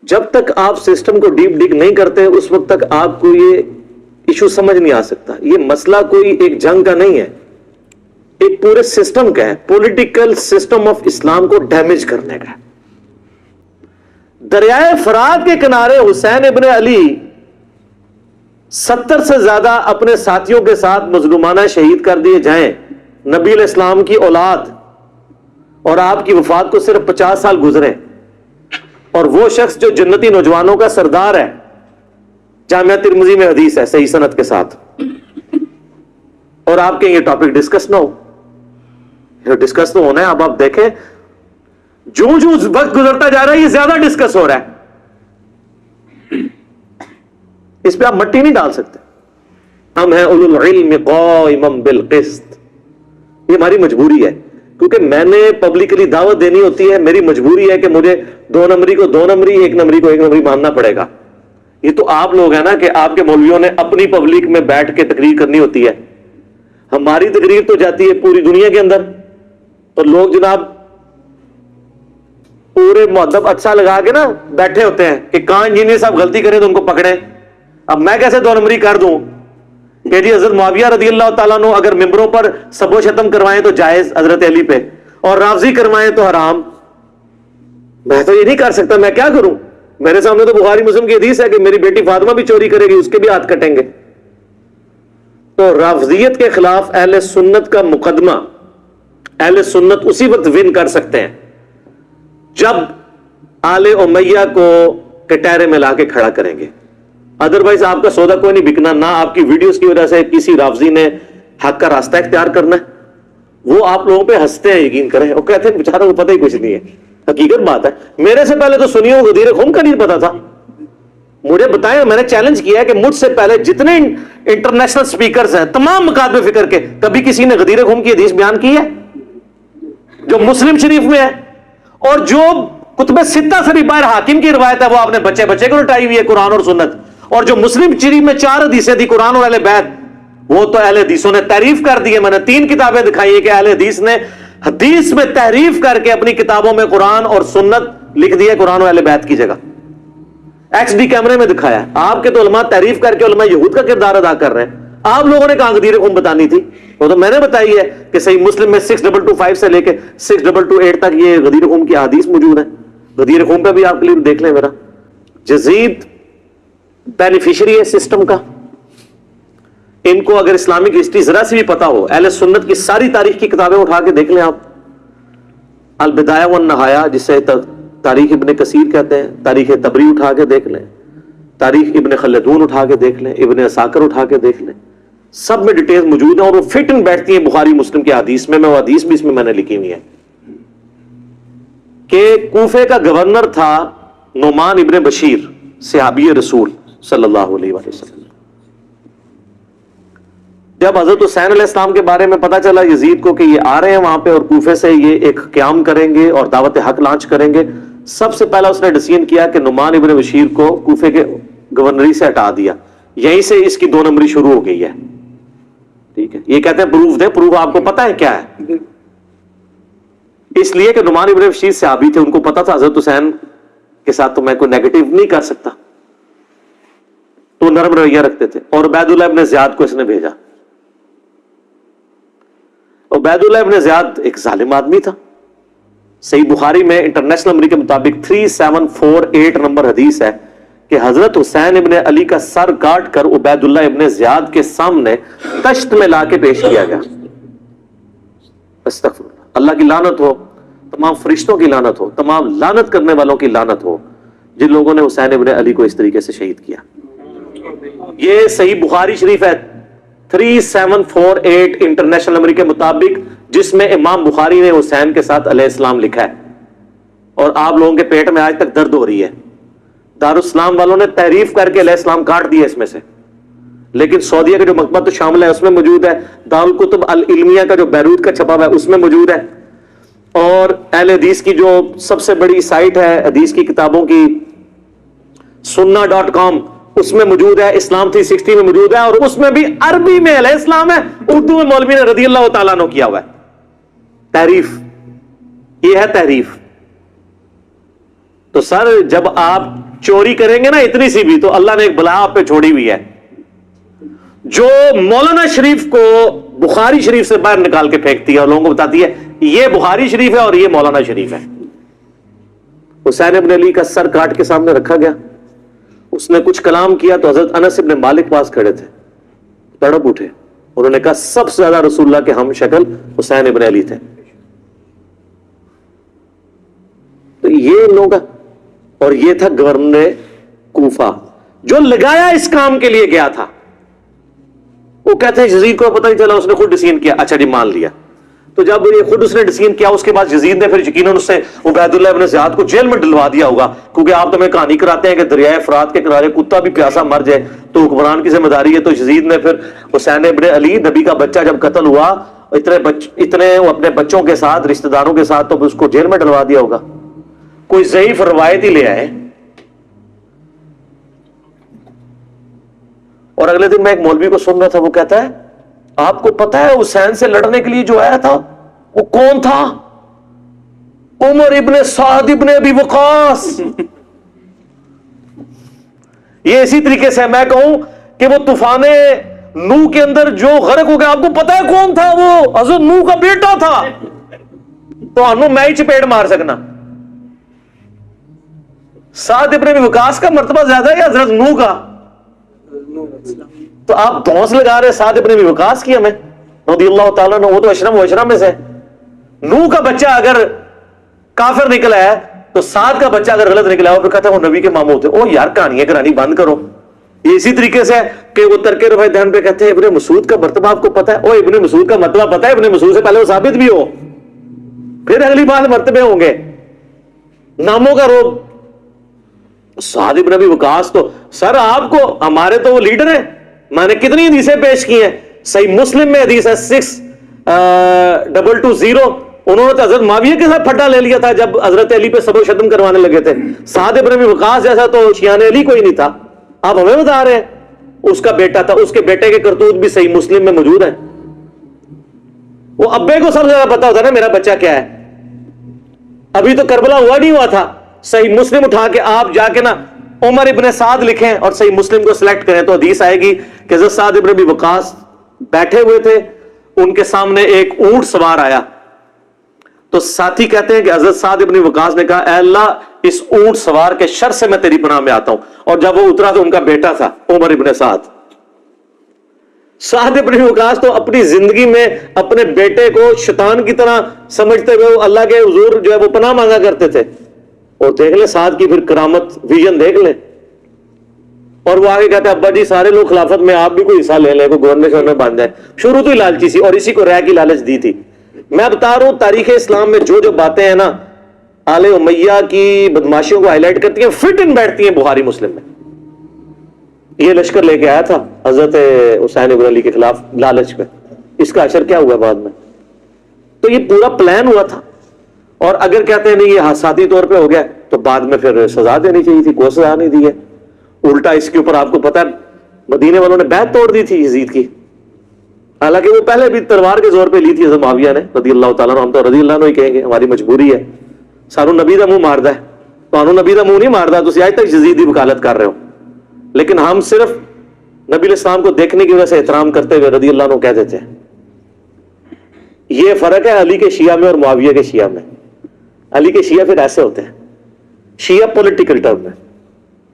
جب تک آپ سسٹم کو ڈیپ ڈگ نہیں کرتے اس وقت تک آپ کو یہ ایشو سمجھ نہیں آ سکتا. یہ مسئلہ کوئی ایک جنگ کا نہیں ہے, ایک پورے سسٹم کا ہے, پولیٹیکل سسٹم آف اسلام کو ڈیمیج کرنے کا ہے. دریائے فرات کے کنارے حسین ابن علی 70 سے زیادہ اپنے ساتھیوں کے ساتھ مظلومانہ شہید کر دیے جائیں, نبی علیہ السلام کی اولاد, اور آپ کی وفات کو صرف 50 سال گزرے, اور وہ شخص جو جنتی نوجوانوں کا سردار ہے, جامعہ ترمذی میں حدیث ہے صحیح سند کے ساتھ, اور آپ کے یہ ٹاپک ڈسکس نہ ہو. ڈسکس تو ہونا ہے. اب آپ دیکھیں جو وقت گزرتا جا رہا ہے یہ زیادہ ڈسکس ہو رہا ہے, اس پہ آپ مٹی نہیں ڈال سکتے. ہم ہیں اولو العلم قائما بالقسط, یہ ہماری مجبوری ہے, کیونکہ میں نے پبلکلی دعوت دینی ہوتی ہے. میری مجبوری ہے کہ مجھے 2 نمبری کو 2 نمبری, 1 نمبری کو 1 نمبری ماننا پڑے گا. یہ تو آپ لوگ ہیں نا کہ آپ کے مولویوں نے اپنی پبلک میں بیٹھ کے تقریر کرنی ہوتی ہے. ہماری تقریر تو جاتی ہے پوری دنیا کے اندر, تو لوگ جناب پورے مؤدب اچھا لگا کے نا بیٹھے ہوتے ہیں کہ کہاں انجینئر صاحب غلطی کریں تو ان کو پکڑیں. اب میں کیسے 2 نمبری کر دوں کہ جی حضرت معاویہ رضی اللہ تعالیٰ عنہ اگر ممبروں پر سب و شتم کروائیں تو جائز حضرت علی پہ, اور رافضی کروائیں تو حرام. میں تو یہ نہیں کر سکتا, میں کیا کروں؟ میرے سامنے تو بخاری مسلم کی حدیث ہے کہ میری بیٹی فاطمہ بھی چوری کرے گی, اس کے بھی ہاتھ کٹیں گے. تو رافضیت کے خلاف اہل سنت کا مقدمہ اہل سنت اسی وقت ون کر سکتے ہیں جب آل امیہ کو کٹہرے میں لا کے کھڑا کریں گے. ادروائز آپ کا سودا کوئی نہیں بکنا, نہ آپ کی ویڈیوز کی وجہ سے کسی رافضی نے حق کا راستہ اختیار کرنا ہے. وہ آپ لوگوں پہ ہنستے ہیں, یقین کریں, وہ کہتے ہیں بیچاروں کو پتہ ہی کچھ نہیں ہے. حقیقت بات ہے, میرے سے پہلے تو سنیوں غدیر خم کا نہیں پتا تھا. مجھے بتائیں, میں نے چیلنج کیا ہے کہ مجھ سے پہلے جتنے انٹرنیشنل سپیکرز ہیں تمام مکاتب فکر کے, کبھی کسی نے غدیر خم کی حدیث بیان کی ہے جو مسلم شریف میں ہے؟ اور جو کتب ستہ سے بھی باہر حاکم کی روایت ہے وہ آپ نے بچے بچے کو لٹائی ہوئی ہے, قرآن اور سنت. اور جو مسلم شریف میں 4 حدیثیں تھی قرآن اور اہل بیت, وہ تو اہل حدیثوں نے تحریف کر دی ہے. میں نے 3 کتابیں دکھائی ہیں کہ اہل حدیث نے حدیث میں تحریف کر کے اپنی کتابوں میں قرآن اور سنت لکھ دی ہے قرآن اور اہل بیت کی جگہ. ایکس ڈی کیمرے میں دکھایا. آپ کے تو علماء تحریف کر کے علماء یہود کا کردار ادا کر رہے ہیں. آپ لوگوں نے کہاں غدیر خم بتانی تھی؟ وہ تو میں نے بتائی ہے کہ صحیح مسلم میں 6225 سے لے کے 6228 تک یہ غدیر خم کی حدیث موجود ہے. غدیر خم پہ بھی آپ کلپ دیکھ لیں. میرا جزید بینیفیشری ہے سسٹم کا. ان کو اگر اسلامک ہسٹری ذرا سی بھی پتا ہو, اہل سنت کی ساری تاریخ کی کتابیں اٹھا کے دیکھ لیں آپ. البدایہ والنہایہ جسے تاریخ ابن کثیر کہتے ہیں, تاریخ تبری اٹھا کے دیکھ لیں, تاریخ ابن خلدون اٹھا کے دیکھ لیں, ابن عساکر اٹھا کے دیکھ لیں, سب میں ڈیٹیلز موجود ہیں اور وہ فٹ ان بیٹھتی ہیں بخاری مسلم کی حدیث میں. وہ حدیث بھی اس میں نے لکھی ہوئی ہے کہ کوفے کا گورنر تھا نعمان ابن بشیر, صحابی رسول صلی اللہ علیہ وسلم. جب حضرت حسین علیہ السلام کے بارے میں پتا چلا یزید کو کہ یہ آ رہے ہیں وہاں پہ اور کوفے سے یہ ایک قیام کریں گے اور دعوت حق لانچ کریں گے, سب سے پہلا اس نے ڈیسیژن کیا کہ نعمان ابن بشیر کو کوفے کے گورنری سے ہٹا دیا. یہیں سے اس کی 2 نمبری شروع ہو گئی ہے. ٹھیک ہے, یہ کہتے ہیں پروف دیں. پروف آپ کو پتا ہے کیا ہے؟ اس لیے کہ نعمان ابن بشیر صحابی تھے, ان کو پتا تھا حضرت حسین کے ساتھ تو میں کوئی نیگیٹو نہیں کر سکتا, تو نرم رویہ رکھتے تھے. اور عبید اللہ ابن زیاد کو اس نے بھیجا. عبید اللہ ابن زیاد ایک ظالم آدمی تھا. صحیح بخاری میں انٹرنیشنل نمبر کے مطابق 3748 نمبر حدیث ہے کہ حضرت حسین ابن علی کا سر کاٹ کر عبید اللہ ابن زیاد کے سامنے تشت میں لا کے پیش کیا گیا. استغفر اللہ, اللہ کی لعنت ہو, تمام فرشتوں کی لعنت ہو, تمام لعنت کرنے والوں کی لعنت ہو جن لوگوں نے حسین ابن علی کو اس طریقے سے شہید کیا. یہ صحیح بخاری شریف ہے 3748 انٹرنیشنل نمبر کے مطابق, جس میں امام بخاری نے حسین کے ساتھ علیہ السلام لکھا ہے. اور آپ لوگوں کے پیٹ میں آج تک درد ہو رہی ہے. دارالاسلام والوں نے تحریف کر کے علیہ السلام کاٹ دیا اس میں سے, لیکن سعودیہ کا جو مکتبۃ الشامل ہے اس میں موجود ہے, دارالکتب العلمیہ کا جو بیروت کا چھپا ہوا ہے اس میں موجود ہے, اور اہل حدیث کی جو سب سے بڑی سائٹ ہے حدیث کی کتابوں کی sunna.com اس میں موجود ہے, اسلام 360 میں موجود ہے, اور اس میں بھی عربی میں علیہ السلام ہے, اردو میں مولوی نے رضی اللہ تعالیٰ عنہ کیا ہوا ہے. تحریف, یہ ہے تحریف. تو سر جب آپ چوری کریں گے نا اتنی سی بھی تو اللہ نے ایک بلا آپ پہ چھوڑی ہوئی ہے. جو مولانا شریف کو بخاری شریف سے باہر نکال کے پھینکتی ہے اور لوگوں کو بتاتی ہے یہ بخاری شریف ہے اور یہ مولانا شریف ہے. حسین ابن علی کا سر کاٹ کے سامنے رکھا گیا, اس نے کچھ کلام کیا تو حضرت انس ابن مالک پاس کھڑے تھے, تڑپ اٹھے, انہوں نے کہا سب سے زیادہ رسول اللہ کے ہم شکل حسین ابن علی تھے. تو یہ ان لوگوں کا, اور یہ تھا گورنر کوفہ جو لگایا اس کام کے لیے گیا تھا. وہ کہتے ہیں یزید کو پتہ نہیں چلا, اس نے خود ڈسین کیا. اچھا جی مان لیا. تو جب یہ خود اس نے ڈسین کیا اس کے بعد یزید نے پھر یقیناً اس سے عبید اللہ ابن زیاد کو جیل میں ڈلوا دیا ہوگا, کیونکہ آپ تو ہمیں کہانی کراتے ہیں کہ دریائے فرات کے کنارے کتا بھی پیاسا مر جائے تو حکمران کی ذمہ داری ہے. تو یزید نے پھر حسین ابن علی نبی کا بچہ جب قتل ہوا اتنے وہ اپنے بچوں کے ساتھ رشتہ داروں کے ساتھ تو اس کو جیل میں ڈلوا دیا ہوگا. کوئی ضعیف روایت ہی لے آئے. اور اگلے دن میں ایک مولوی کو سن رہا تھا, وہ کہتا ہے آپ کو پتا ہے حسین سے لڑنے کے لیے جو آیا تھا وہ کون تھا؟ عمر ابن سعد ابن ابی وقاص. یہ اسی طریقے سے میں کہوں کہ وہ طوفان نوح کے اندر جو غرق ہو گیا, آپ کو پتا ہے کون تھا؟ وہ حضرت نوح کا بیٹا تھا. تو انو میں ہی چپیڑ مار سکنا. سعد ابن ابی وقاص کا مرتبہ زیادہ ہے یا حضرت نوح کا؟ تو آپ دھونس لگا رہے سعد ابن ابی وقاص کی ہمیں رضی اللہ تعالیٰ عنہ, وہ تو اشرم و اشرم میں سے. نوح کا بچہ اگر کافر نکلا ہے تو سعد کا بچہ اگر غلط نکلا ہے وہ پھر کہتا ہے وہ نبی کے ماموں ہوتے. او یار کہانیاں کرانی بند کرو. یہ اسی طریقے سے کہ وہ ترک رفع دہن پہ کہتے ہیں ابن مسعود کا مرتبہ آپ کو پتا ہے؟ او ابن مسعود کا مرتبہ پتا ہے؟ ابن مسعود سے پہلے وہ ثابت بھی ہو, پھر اگلی بات مرتبے ہوں گے. ناموں کا روب. سعد ابن ابی وقاص تو سر آپ کو, ہمارے تو وہ لیڈر ہیں, میں نے کتنی حدیثیں پیش کی ہیں. صحیح مسلم میں حدیث ہے 6220, انہوں نے تو حضرت معاویہ کے ساتھ پھڈا لے لیا تھا جب حضرت علی پہ سب و شتم کروانے لگے تھے. سعد ابن ابی وقاص جیسا تو شیان علی کوئی نہیں تھا. آپ ہمیں بتا رہے ہیں اس کا بیٹا تھا. اس کے بیٹے کے کرتوت بھی صحیح مسلم میں موجود ہیں. وہ ابے کو سب سے زیادہ پتا ہوتا ہے نا میرا بچہ کیا ہے. ابھی تو کربلا ہوا نہیں ہوا تھا. صحیح مسلم اٹھا کے آپ جا کے نا عمر ابن سعد لکھیں اور صحیح مسلم کو سلیکٹ کریں تو حدیث آئے گی کہ حضرت سعد ابن ابی وقاص بیٹھے ہوئے تھے, ان کے سامنے ایک اونٹ سوار آیا. تو ساتھی کہتے ہیں کہ حضرت سعد ابن وقاص نے کہا اے اللہ اس اونٹ سوار کے شر سے میں تیری پناہ میں آتا ہوں. اور جب وہ اترا تو ان کا بیٹا تھا عمر ابن سعد. سعد ابن وقاص تو اپنی زندگی میں اپنے بیٹے کو شیطان کی طرح سمجھتے ہوئے وہ اللہ کے حضور جو ہے وہ پناہ مانگا کرتے تھے. اور دیکھ لیں سعد کی پھر کرامت, ویژن دیکھ لیں. اور وہ آگے کہتے ہیں ابا جی سارے لوگ خلافت میں, آپ بھی کوئی حصہ لے لیں, کوئی گورنر میں بن جائے. شروع تو ہی لالچی سی اور اسی کو رہ کی لالچ دی تھی. میں بتا رہا ہوں تاریخ اسلام میں جو جو باتیں ہیں نا آل امیہ کی بدماشیوں کو ہائی لائٹ کرتی ہیں, فٹ ان بیٹھتی ہیں بخاری مسلم میں. یہ لشکر لے کے آیا تھا حضرت حسین ابن علی کے خلاف لالچ میں, اس کا اثر کیا ہوا بعد میں؟ تو یہ پورا پلان ہوا تھا. اور اگر کہتے ہیں نہیں یہ حادثاتی طور پہ ہو گیا تو بعد میں پھر سزا دینی چاہیے تھی, کوئی سزا نہیں دی ہے. الٹا اس کے اوپر آپ کو پتا ہے مدینے والوں نے بیعت توڑ دی تھی یزید کی, حالانکہ وہ پہلے بھی تلوار کے زور پہ لی تھی حضرت معاویہ نے رضی اللہ تعالیٰ عنہ. ہم تو رضی اللہ عنہ ہی کہیں گے, ہماری مجبوری ہے. سانو نبی دا منہ ماردا ہے, تو نبی دا منہ نہیں ماردا, تو آج تک یزید کی وکالت کر رہے ہو. لیکن ہم صرف نبی علیہ السلام کو دیکھنے کی وجہ سے احترام کرتے ہوئے رضی اللہ عنہ کہہ دیتے ہیں. یہ فرق ہے علی کے شیعہ میں اور معاویہ کے شیعہ میں. علی کے شیعہ پھر ایسے ہوتے ہیں, شیعہ پولیٹیکل ٹرم میں,